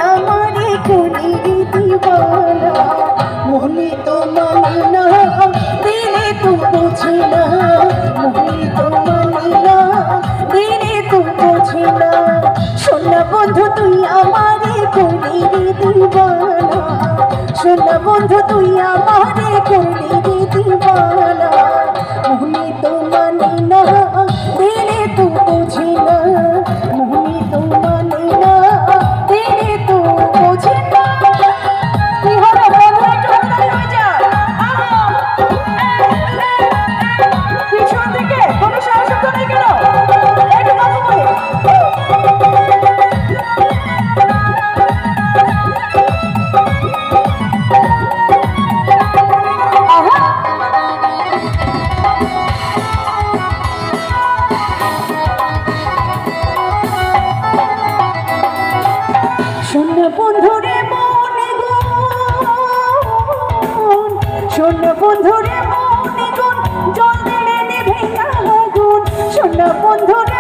আমারে করলি দিবানা মনে তো মানে না দিলে তো বোঝে না মনে তো মানে না দিলে তো বোঝে না সোনা বন্ধু তুই আমারে করলি দিবানা সোনা বন্ধু তুই আমারে করলি দিবানা মনে তো মানে না দিলে তো বোঝে না মনে তো মানে না দিলে তো বোঝে না কি হলো বন্ধু একটু হাততালি হয়ে যা পিছন থেকে কোনো সারা শব্দ নেই কেন একটু কথা বলি সোনা বন্ধুরে মনে গুণ সোনা বন্ধুরে মনে গুণ জল দিলে নিভে না আগুন সোনা বন্ধুরে